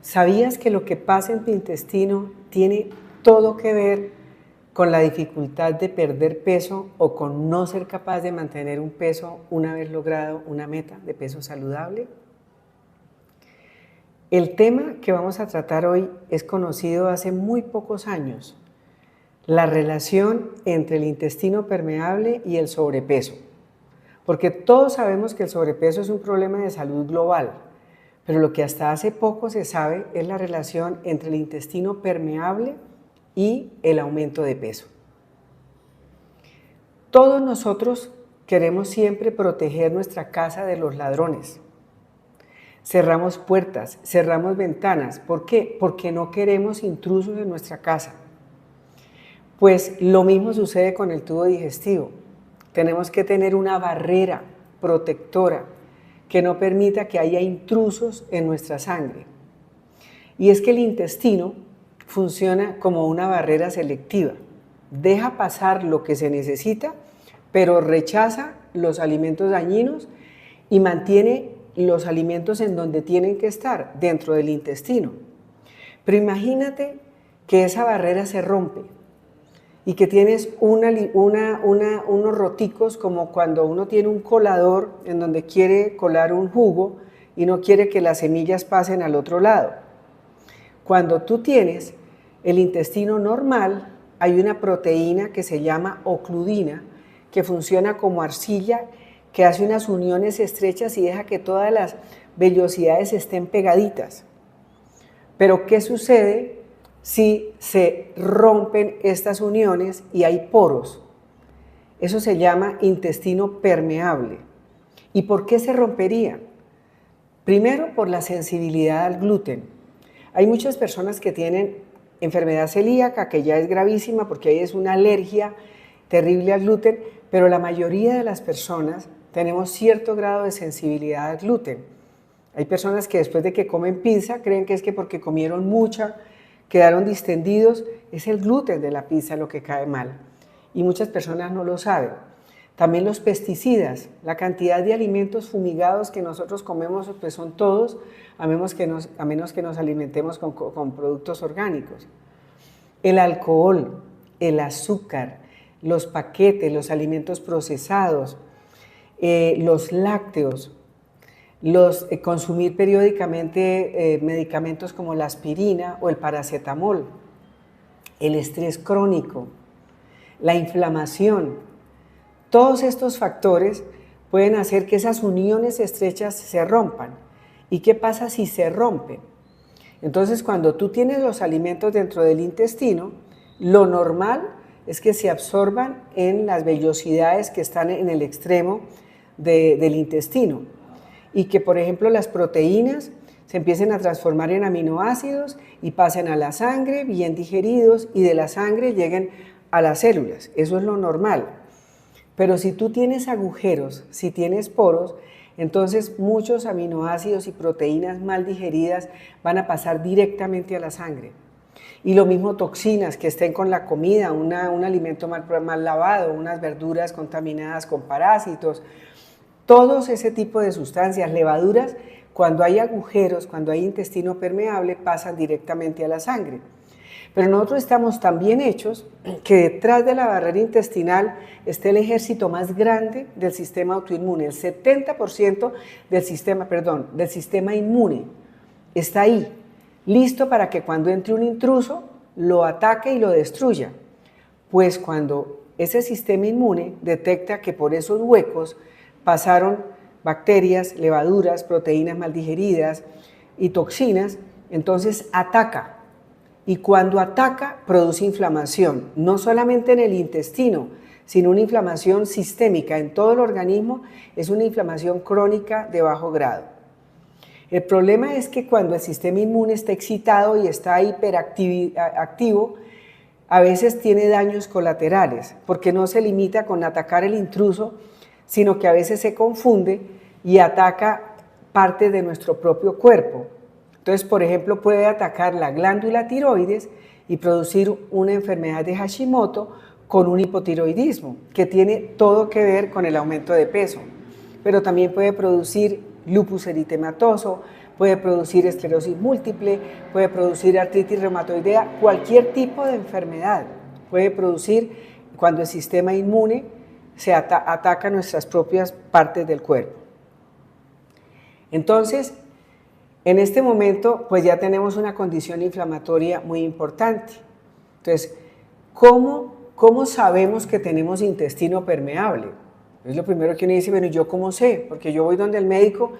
¿Sabías que lo que pasa en tu intestino tiene todo que ver con la dificultad de perder peso o con no ser capaz de mantener un peso una vez logrado una meta de peso saludable? El tema que vamos a tratar hoy es conocido hace muy pocos años, la relación entre el intestino permeable y el sobrepeso. Porque todos sabemos que el sobrepeso es un problema de salud global, pero lo que hasta hace poco se sabe es la relación entre el intestino permeable y el aumento de peso. Todos nosotros queremos siempre proteger nuestra casa de los ladrones. Cerramos puertas, cerramos ventanas. ¿Por qué? Porque no queremos intrusos en nuestra casa. Pues lo mismo sucede con el tubo digestivo. Tenemos que tener una barrera protectora que no permita que haya intrusos en nuestra sangre. Y es que el intestino funciona como una barrera selectiva. Deja pasar lo que se necesita, pero rechaza los alimentos dañinos y mantiene los alimentos en donde tienen que estar, dentro del intestino. Pero imagínate que esa barrera se rompe y que tienes unos roticos como cuando uno tiene un colador en donde quiere colar un jugo y no quiere que las semillas pasen al otro lado. Cuando tú tienes el intestino normal, hay una proteína que se llama ocludina, que funciona como arcilla, que hace unas uniones estrechas y deja que todas las vellosidades estén pegaditas. Pero ¿qué sucede si se rompen estas uniones y hay poros? Eso se llama intestino permeable. ¿Y por qué se rompería? Primero, por la sensibilidad al gluten. Hay muchas personas que tienen enfermedad celíaca, que ya es gravísima porque ahí es una alergia terrible al gluten, pero la mayoría de las personas tenemos cierto grado de sensibilidad al gluten. Hay personas que después de que comen pizza creen que es que porque comieron mucha, quedaron distendidos, es el gluten de la pizza lo que cae mal. Y muchas personas no lo saben. También los pesticidas, la cantidad de alimentos fumigados que nosotros comemos, pues son todos, a menos que nos alimentemos con productos orgánicos. El alcohol, el azúcar, los paquetes, los alimentos procesados, los lácteos, consumir periódicamente medicamentos como la aspirina o el paracetamol, el estrés crónico, la inflamación. Todos estos factores pueden hacer que esas uniones estrechas se rompan. ¿Y qué pasa si se rompen? Entonces, cuando tú tienes los alimentos dentro del intestino, lo normal es que se absorban en las vellosidades que están en el extremo del intestino y que, por ejemplo, las proteínas se empiecen a transformar en aminoácidos y pasen a la sangre bien digeridos y de la sangre lleguen a las células. Eso es lo normal. Pero si tú tienes agujeros, si tienes poros, entonces muchos aminoácidos y proteínas mal digeridas van a pasar directamente a la sangre. Y lo mismo toxinas que estén con la comida, un alimento mal lavado, unas verduras contaminadas con parásitos, todos ese tipo de sustancias, levaduras, cuando hay agujeros, cuando hay intestino permeable, pasan directamente a la sangre. Pero nosotros estamos tan bien hechos que detrás de la barrera intestinal está el ejército más grande del sistema autoinmune. El 70% del sistema inmune está ahí, listo para que cuando entre un intruso lo ataque y lo destruya. Pues cuando ese sistema inmune detecta que por esos huecos pasaron bacterias, levaduras, proteínas mal digeridas y toxinas, entonces ataca. Y cuando ataca, produce inflamación, no solamente en el intestino, sino una inflamación sistémica en todo el organismo, es una inflamación crónica de bajo grado. El problema es que cuando el sistema inmune está excitado y está hiperactivo, a veces tiene daños colaterales, porque no se limita con atacar el intruso, sino que a veces se confunde y ataca parte de nuestro propio cuerpo. Entonces, por ejemplo, puede atacar la glándula tiroides y producir una enfermedad de Hashimoto con un hipotiroidismo, que tiene todo que ver con el aumento de peso. Pero también puede producir lupus eritematoso, puede producir esclerosis múltiple, puede producir artritis reumatoidea, cualquier tipo de enfermedad puede producir cuando el sistema inmune se ataca nuestras propias partes del cuerpo. Entonces, en este momento, pues ya tenemos una condición inflamatoria muy importante. Entonces, ¿cómo sabemos que tenemos intestino permeable? Es lo primero que uno dice, bueno, ¿yo cómo sé? Porque yo voy donde el médico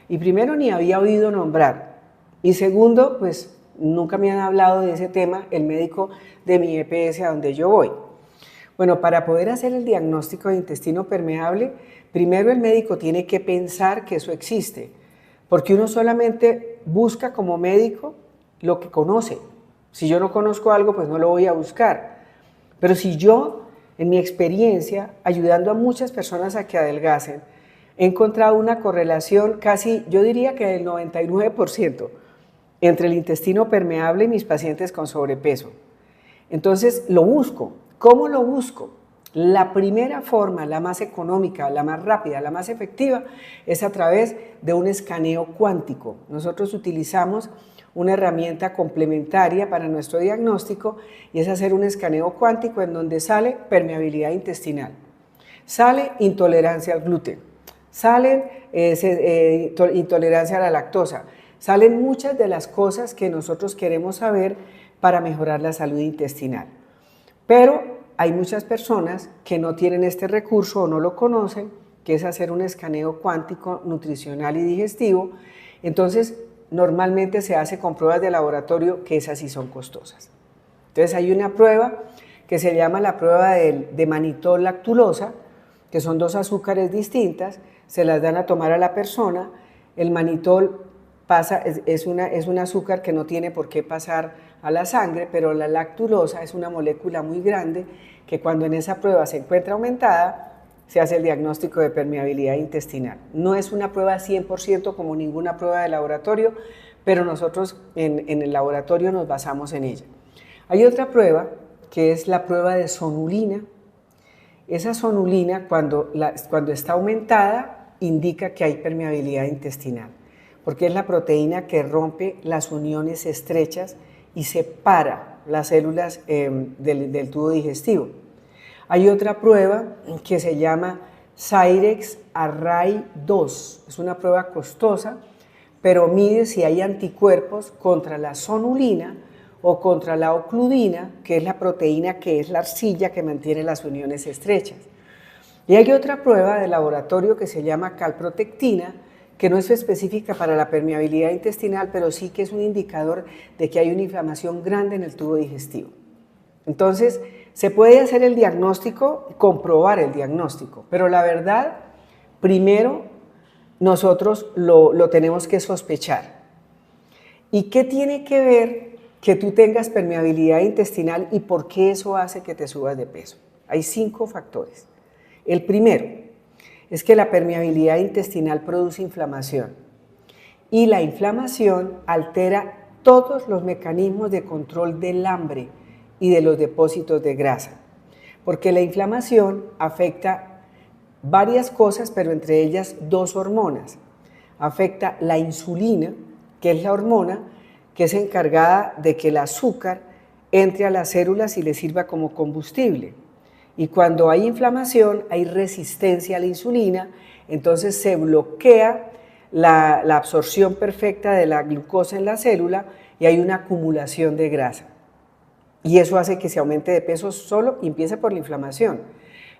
y primero ni había oído nombrar. Y segundo, pues nunca me han hablado de ese tema el médico de mi EPS a donde yo voy. Bueno, para poder hacer el diagnóstico de intestino permeable, primero el médico tiene que pensar que eso existe, porque uno solamente busca como médico lo que conoce. Si yo no conozco algo, pues no lo voy a buscar. Pero si yo, en mi experiencia, ayudando a muchas personas a que adelgacen, he encontrado una correlación casi, yo diría que del 99% entre el intestino permeable y mis pacientes con sobrepeso. Entonces lo busco. ¿Cómo lo busco? La primera forma, la más económica, la más rápida, la más efectiva, es a través de un escaneo cuántico. Nosotros utilizamos una herramienta complementaria para nuestro diagnóstico y es hacer un escaneo cuántico en donde sale permeabilidad intestinal, sale intolerancia al gluten, sale intolerancia a la lactosa, salen muchas de las cosas que nosotros queremos saber para mejorar la salud intestinal. Pero hay muchas personas que no tienen este recurso o no lo conocen, que es hacer un escaneo cuántico nutricional y digestivo. Entonces, normalmente se hace con pruebas de laboratorio, que esas sí son costosas. Entonces, hay una prueba que se llama la prueba de manitol lactulosa, que son dos azúcares distintas, se las dan a tomar a la persona. El manitol es un azúcar que no tiene por qué pasar a la sangre, pero la lactulosa es una molécula muy grande que cuando en esa prueba se encuentra aumentada, se hace el diagnóstico de permeabilidad intestinal. No es una prueba 100% como ninguna prueba de laboratorio, pero nosotros en el laboratorio nos basamos en ella. Hay otra prueba que es la prueba de sonulina. Esa sonulina, cuando está aumentada, indica que hay permeabilidad intestinal, porque es la proteína que rompe las uniones estrechas y separa las células del tubo digestivo. Hay otra prueba que se llama Cyrex Array 2, es una prueba costosa, pero mide si hay anticuerpos contra la sonulina o contra la ocludina, que es la proteína que es la arcilla que mantiene las uniones estrechas. Y hay otra prueba de laboratorio que se llama calprotectina, que no es específica para la permeabilidad intestinal, pero sí que es un indicador de que hay una inflamación grande en el tubo digestivo. Entonces, se puede hacer el diagnóstico, comprobar el diagnóstico, pero la verdad, primero nosotros lo tenemos que sospechar. ¿Y qué tiene que ver que tú tengas permeabilidad intestinal y por qué eso hace que te subas de peso? Hay 5 factores. El primero es que la permeabilidad intestinal produce inflamación y la inflamación altera todos los mecanismos de control del hambre y de los depósitos de grasa, porque la inflamación afecta varias cosas, pero entre ellas 2 hormonas. Afecta la insulina, que es la hormona que es encargada de que el azúcar entre a las células y le sirva como combustible. Y cuando hay inflamación, hay resistencia a la insulina, entonces se bloquea la absorción perfecta de la glucosa en la célula y hay una acumulación de grasa. Y eso hace que se aumente de peso solo y empieza por la inflamación.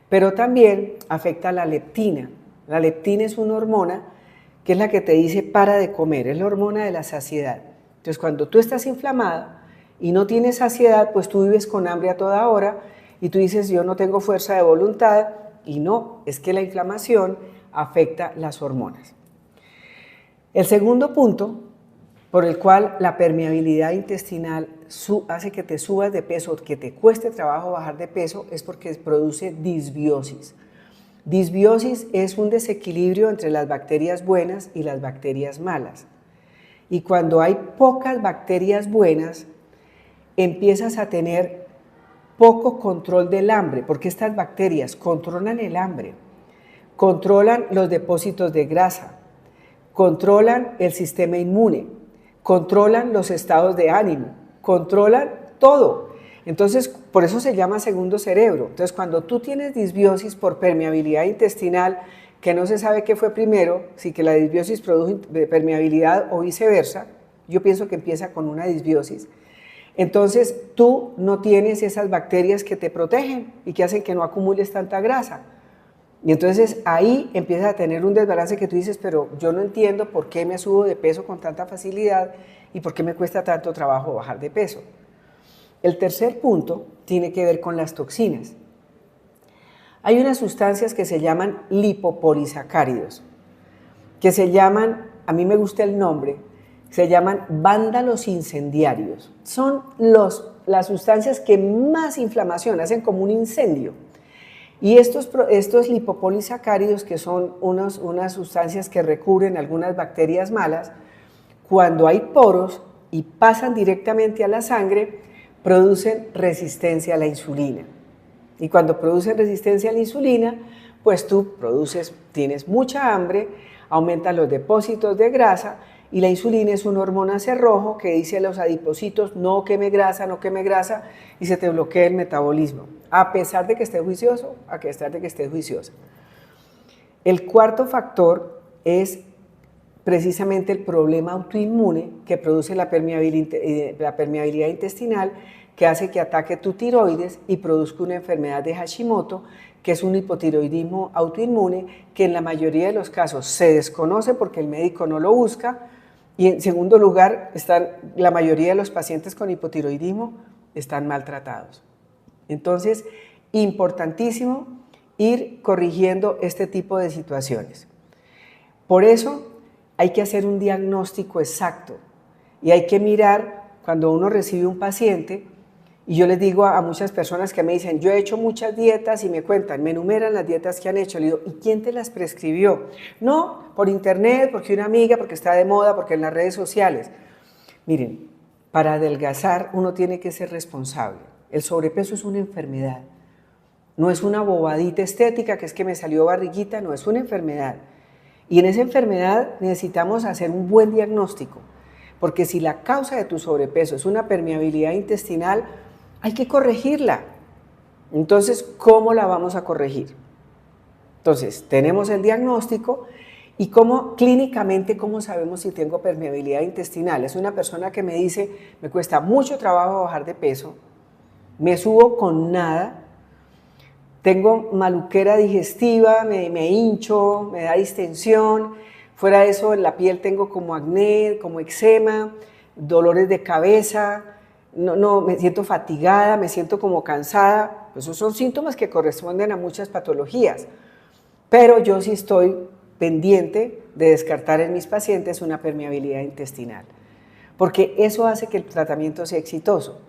Pero también afecta la leptina. La leptina es una hormona que es la que te dice para de comer, es la hormona de la saciedad. Entonces, cuando tú estás inflamada y no tienes saciedad, pues tú vives con hambre a toda hora y tú dices, yo no tengo fuerza de voluntad, y no, es que la inflamación afecta las hormonas. El segundo punto por el cual la permeabilidad intestinal hace que te subas de peso, que te cueste trabajo bajar de peso, es porque produce disbiosis. Disbiosis es un desequilibrio entre las bacterias buenas y las bacterias malas. Y cuando hay pocas bacterias buenas, empiezas a tener poco control del hambre, porque estas bacterias controlan el hambre, controlan los depósitos de grasa, controlan el sistema inmune, controlan los estados de ánimo, controlan todo. Entonces, por eso se llama segundo cerebro. Entonces, cuando tú tienes disbiosis por permeabilidad intestinal, que no se sabe qué fue primero, si que la disbiosis produjo permeabilidad o viceversa, yo pienso que empieza con una disbiosis, entonces tú no tienes esas bacterias que te protegen y que hacen que no acumules tanta grasa. Y entonces ahí empiezas a tener un desbalance que tú dices, pero yo no entiendo por qué me subo de peso con tanta facilidad y por qué me cuesta tanto trabajo bajar de peso. El tercer punto tiene que ver con las toxinas. Hay unas sustancias que se llaman lipopolisacáridos, que se llaman, a mí me gusta el nombre, se llaman vándalos incendiarios. Son las sustancias que más inflamación hacen, como un incendio. Y estos lipopolisacáridos, que son unas sustancias que recubren algunas bacterias malas, cuando hay poros y pasan directamente a la sangre, producen resistencia a la insulina. Y cuando producen resistencia a la insulina, pues tú tienes mucha hambre, aumentan los depósitos de grasa, y la insulina es una hormona cerrojo que dice a los adipocitos, no queme grasa, no queme grasa, y se te bloquea el metabolismo, a pesar de que estés juicioso, a pesar de que estés juiciosa. El cuarto factor es precisamente el problema autoinmune que produce la permeabilidad intestinal, que hace que ataque tu tiroides y produzca una enfermedad de Hashimoto, que es un hipotiroidismo autoinmune que en la mayoría de los casos se desconoce porque el médico no lo busca. Y en segundo lugar, la mayoría de los pacientes con hipotiroidismo están maltratados. Entonces, importantísimo ir corrigiendo este tipo de situaciones. Por eso hay que hacer un diagnóstico exacto y hay que mirar cuando uno recibe un paciente. Y yo les digo a muchas personas que me dicen, yo he hecho muchas dietas y me cuentan, me enumeran las dietas que han hecho. Le digo, ¿y quién te las prescribió? No, por internet, porque una amiga, porque está de moda, porque en las redes sociales. Miren, para adelgazar uno tiene que ser responsable. El sobrepeso es una enfermedad. No es una bobadita estética, que es que me salió barriguita, no, es una enfermedad. Y en esa enfermedad necesitamos hacer un buen diagnóstico. Porque si la causa de tu sobrepeso es una permeabilidad intestinal, hay que corregirla. Entonces, ¿cómo la vamos a corregir? Entonces, tenemos el diagnóstico y clínicamente, ¿cómo sabemos si tengo permeabilidad intestinal? Es una persona que me dice, me cuesta mucho trabajo bajar de peso, me subo con nada, tengo maluquera digestiva, me hincho, me da distensión, fuera de eso en la piel tengo como acné, como eczema, dolores de cabeza, me siento fatigada, me siento como cansada. Pues esos son síntomas que corresponden a muchas patologías. Pero yo sí estoy pendiente de descartar en mis pacientes una permeabilidad intestinal, porque eso hace que el tratamiento sea exitoso.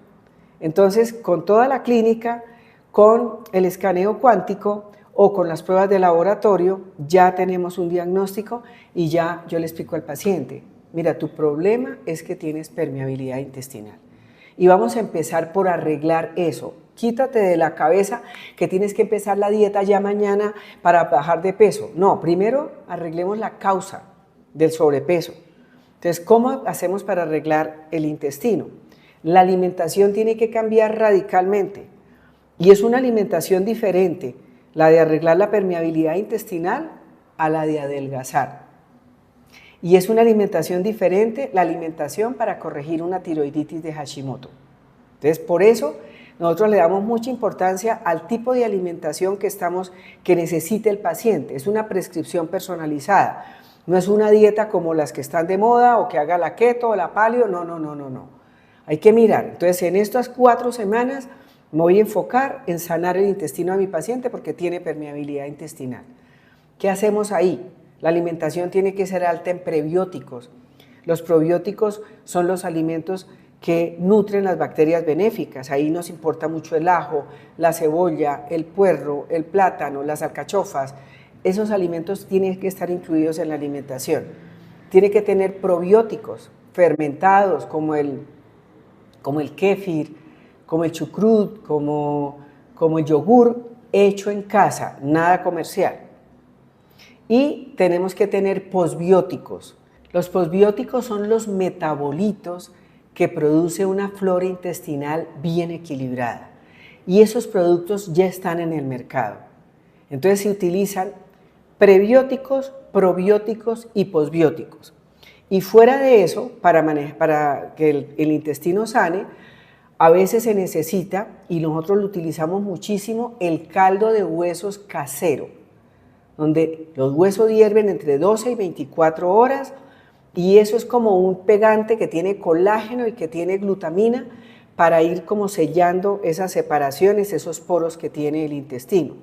Entonces, con toda la clínica, con el escaneo cuántico o con las pruebas de laboratorio, ya tenemos un diagnóstico y ya yo le explico al paciente, mira, tu problema es que tienes permeabilidad intestinal. Y vamos a empezar por arreglar eso. Quítate de la cabeza que tienes que empezar la dieta ya mañana para bajar de peso. No, primero arreglemos la causa del sobrepeso. Entonces, ¿cómo hacemos para arreglar el intestino? La alimentación tiene que cambiar radicalmente y es una alimentación diferente, la de arreglar la permeabilidad intestinal a la de adelgazar. Y es una alimentación diferente, la alimentación para corregir una tiroiditis de Hashimoto. Entonces, por eso nosotros le damos mucha importancia al tipo de alimentación que necesite el paciente. Es una prescripción personalizada. No es una dieta como las que están de moda o que haga la keto o la paleo. No. Hay que mirar. Entonces, en estas 4 semanas me voy a enfocar en sanar el intestino de mi paciente porque tiene permeabilidad intestinal. ¿Qué hacemos ahí? La alimentación tiene que ser alta en prebióticos. Los probióticos son los alimentos que nutren las bacterias benéficas. Ahí nos importa mucho el ajo, la cebolla, el puerro, el plátano, las alcachofas. Esos alimentos tienen que estar incluidos en la alimentación. Tiene que tener probióticos fermentados como el kéfir, como el chucrut, como el yogur hecho en casa, nada comercial. Y tenemos que tener posbióticos. Los posbióticos son los metabolitos que produce una flora intestinal bien equilibrada. Y esos productos ya están en el mercado. Entonces se utilizan prebióticos, probióticos y posbióticos. Y fuera de eso, para que el intestino sane, a veces se necesita, y nosotros lo utilizamos muchísimo, el caldo de huesos casero, donde los huesos hierven entre 12 y 24 horas, y eso es como un pegante que tiene colágeno y que tiene glutamina para ir como sellando esas separaciones, esos poros que tiene el intestino.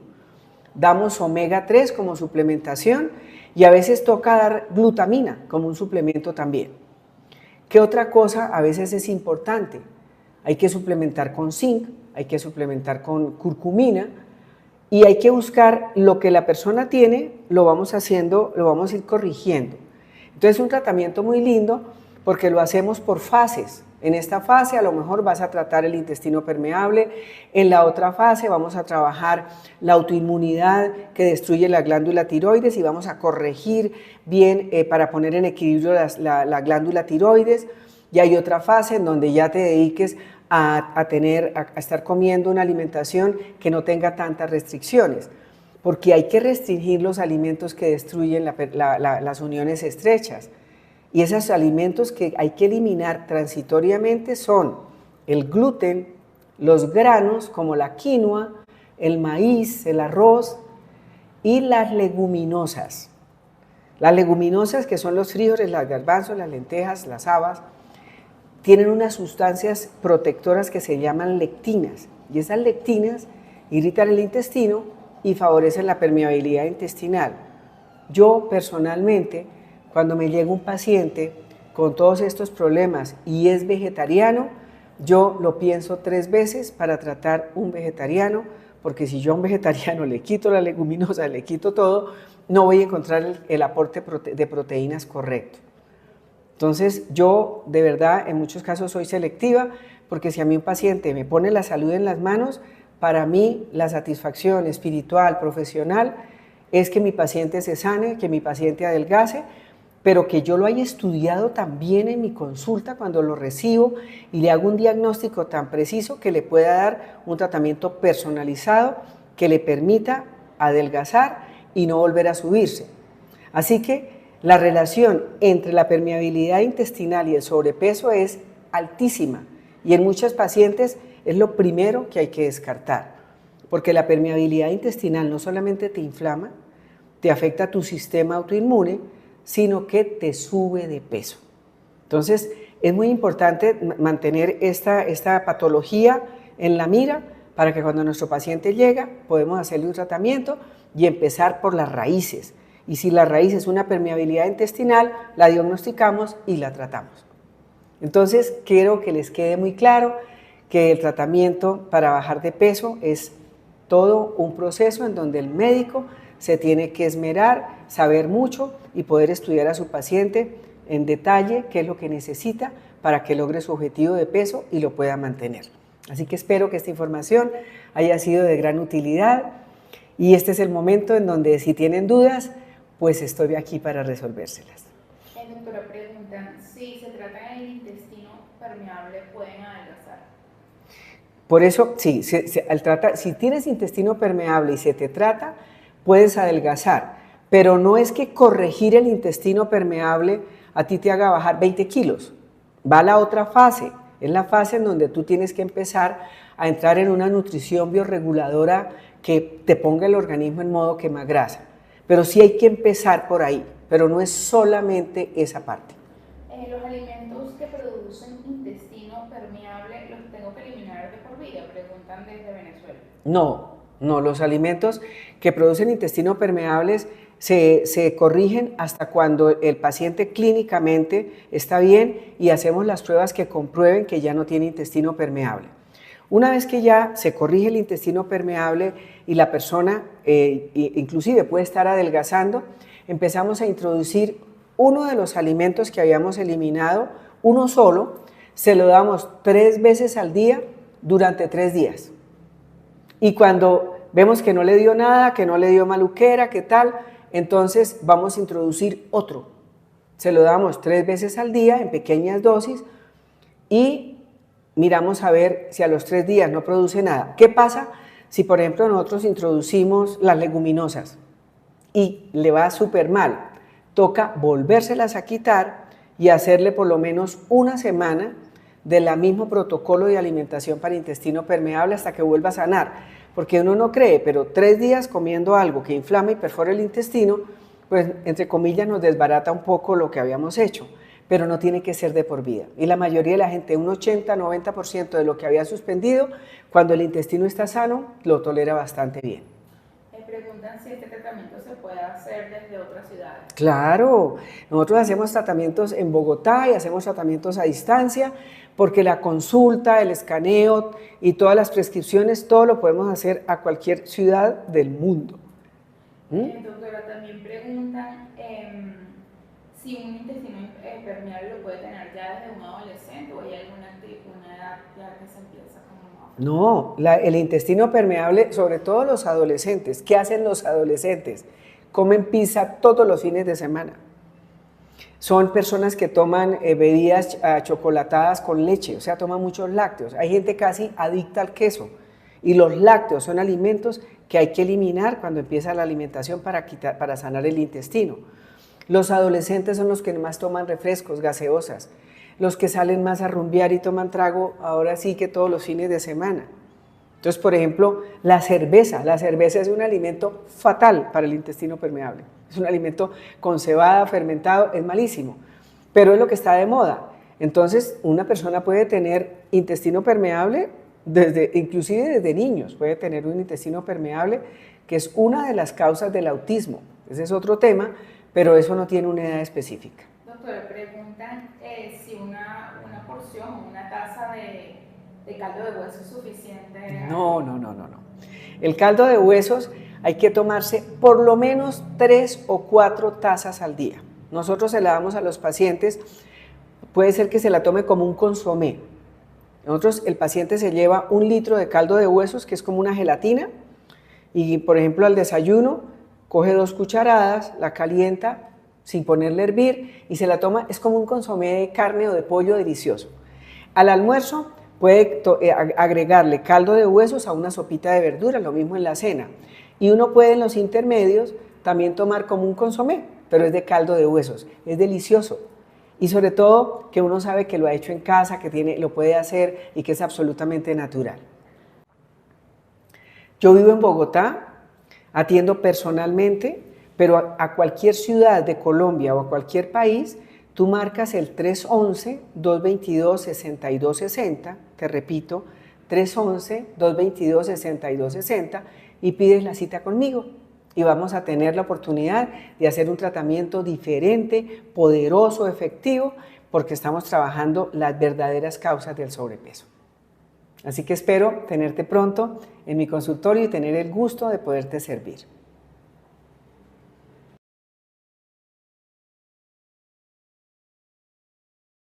Damos omega 3 como suplementación y a veces toca dar glutamina como un suplemento también. ¿Qué otra cosa a veces es importante? Hay que suplementar con zinc, hay que suplementar con curcumina y hay que buscar lo que la persona tiene, lo vamos haciendo, lo vamos a ir corrigiendo. Entonces es un tratamiento muy lindo porque lo hacemos por fases. En esta fase a lo mejor vas a tratar el intestino permeable, en la otra fase vamos a trabajar la autoinmunidad que destruye la glándula tiroides y vamos a corregir bien para poner en equilibrio la glándula tiroides. Y hay otra fase en donde ya te dediques a estar comiendo una alimentación que no tenga tantas restricciones, porque hay que restringir los alimentos que destruyen las uniones estrechas. Y esos alimentos que hay que eliminar transitoriamente son el gluten, los granos como la quinoa, el maíz, el arroz y las leguminosas. Las leguminosas, que son los frijoles, las garbanzos, las lentejas, las habas, tienen unas sustancias protectoras que se llaman lectinas. Y esas lectinas irritan el intestino y favorecen la permeabilidad intestinal. Yo personalmente, cuando me llega un paciente con todos estos problemas y es vegetariano, yo lo pienso 3 veces para tratar un vegetariano, porque si yo a un vegetariano le quito la leguminosa, le quito todo, no voy a encontrar el aporte de proteínas correcto. Entonces yo de verdad en muchos casos soy selectiva, porque si a mí un paciente me pone la salud en las manos, para mí la satisfacción espiritual, profesional, es que mi paciente se sane, que mi paciente adelgace, pero que yo lo haya estudiado también en mi consulta cuando lo recibo y le hago un diagnóstico tan preciso que le pueda dar un tratamiento personalizado que le permita adelgazar y no volver a subirse. Así que la relación entre la permeabilidad intestinal y el sobrepeso es altísima y en muchos pacientes es lo primero que hay que descartar, porque la permeabilidad intestinal no solamente te inflama, te afecta a tu sistema autoinmune, sino que te sube de peso. Entonces, es muy importante mantener esta patología en la mira para que cuando nuestro paciente llega, podemos hacerle un tratamiento y empezar por las raíces. Y si la raíz es una permeabilidad intestinal, la diagnosticamos y la tratamos. Entonces, quiero que les quede muy claro que el tratamiento para bajar de peso es todo un proceso en donde el médico se tiene que esmerar, saber mucho y poder estudiar a su paciente en detalle qué es lo que necesita para que logre su objetivo de peso y lo pueda mantener. Así que espero que esta información haya sido de gran utilidad y este es el momento en donde si tienen dudas, pues estoy aquí para resolvérselas. Doctora, preguntan, si se trata del intestino permeable, ¿pueden adelgazar? Por eso, sí, si tienes intestino permeable y se te trata, puedes adelgazar, pero no es que corregir el intestino permeable a ti te haga bajar 20 kilos. Va a la otra fase, es la fase en donde tú tienes que empezar a entrar en una nutrición biorreguladora que te ponga el organismo en modo quema grasa. Pero sí hay que empezar por ahí, pero no es solamente esa parte. Los alimentos que producen intestino permeable, ¿los tengo que eliminar de por vida? Preguntan desde Venezuela. No, los alimentos que producen intestino permeables se corrigen hasta cuando el paciente clínicamente está bien y hacemos las pruebas que comprueben que ya no tiene intestino permeable. Una vez que ya se corrige el intestino permeable y la persona inclusive puede estar adelgazando, empezamos a introducir uno de los alimentos que habíamos eliminado, uno solo, se lo damos 3 veces al día durante 3 días. Y cuando vemos que no le dio nada, que no le dio maluquera, que tal, entonces vamos a introducir otro. Se lo damos 3 veces al día en pequeñas dosis y miramos a ver si a los 3 días no produce nada. ¿Qué pasa si, por ejemplo, nosotros introducimos las leguminosas y le va súper mal? Toca volvérselas a quitar y hacerle por lo menos una semana del mismo protocolo de alimentación para intestino permeable hasta que vuelva a sanar. Porque uno no cree, pero 3 días comiendo algo que inflama y perfora el intestino, pues entre comillas nos desbarata un poco lo que habíamos hecho, pero no tiene que ser de por vida. Y la mayoría de la gente, un 80-90% de lo que había suspendido, cuando el intestino está sano, lo tolera bastante bien. Me preguntan si este tratamiento se puede hacer desde otras ciudades. Claro, nosotros hacemos tratamientos en Bogotá y hacemos tratamientos a distancia, porque la consulta, el escaneo y todas las prescripciones, todo lo podemos hacer a cualquier ciudad del mundo. Doctora, también preguntan si un intestino permeable lo puede tener ya desde un adolescente o hay alguna edad ya que se empieza como... No, el intestino permeable, sobre todo los adolescentes. ¿Qué hacen los adolescentes? Comen pizza todos los fines de semana. Son personas que toman bebidas chocolatadas con leche, o sea, toman muchos lácteos. Hay gente casi adicta al queso y los lácteos son alimentos que hay que eliminar cuando empieza la alimentación para sanar el intestino. Los adolescentes son los que más toman refrescos, gaseosas, los que salen más a rumbear y toman trago ahora sí que todos los fines de semana. Entonces, por ejemplo, la cerveza es un alimento fatal para el intestino permeable. Es un alimento con cebada, fermentado, es malísimo, pero es lo que está de moda. Entonces, una persona puede tener intestino permeable, inclusive desde niños, puede tener un intestino permeable, que es una de las causas del autismo. Ese es otro tema, pero eso no tiene una edad específica. Doctora, preguntan si una porción o una taza de caldo de hueso es suficiente. No. El caldo de huesos hay que tomarse por lo menos 3 o 4 tazas al día. Nosotros se la damos a los pacientes, puede ser que se la tome como un consomé. Nosotros, el paciente se lleva 1 litro de caldo de huesos, que es como una gelatina, y por ejemplo al desayuno coge 2 cucharadas, la calienta sin ponerle a hervir y se la toma, es como un consomé de carne o de pollo delicioso. Al almuerzo puede agregarle caldo de huesos a una sopita de verduras, lo mismo en la cena. Y uno puede en los intermedios también tomar como un consomé, pero es de caldo de huesos, es delicioso. Y sobre todo que uno sabe que lo ha hecho en casa, que lo puede hacer y que es absolutamente natural. Yo vivo en Bogotá, atiendo personalmente, pero a cualquier ciudad de Colombia o a cualquier país, tú marcas el 311-222-6260, te repito, 311-222-6260 y pides la cita conmigo. Y vamos a tener la oportunidad de hacer un tratamiento diferente, poderoso, efectivo, porque estamos trabajando las verdaderas causas del sobrepeso. Así que espero tenerte pronto en mi consultorio y tener el gusto de poderte servir.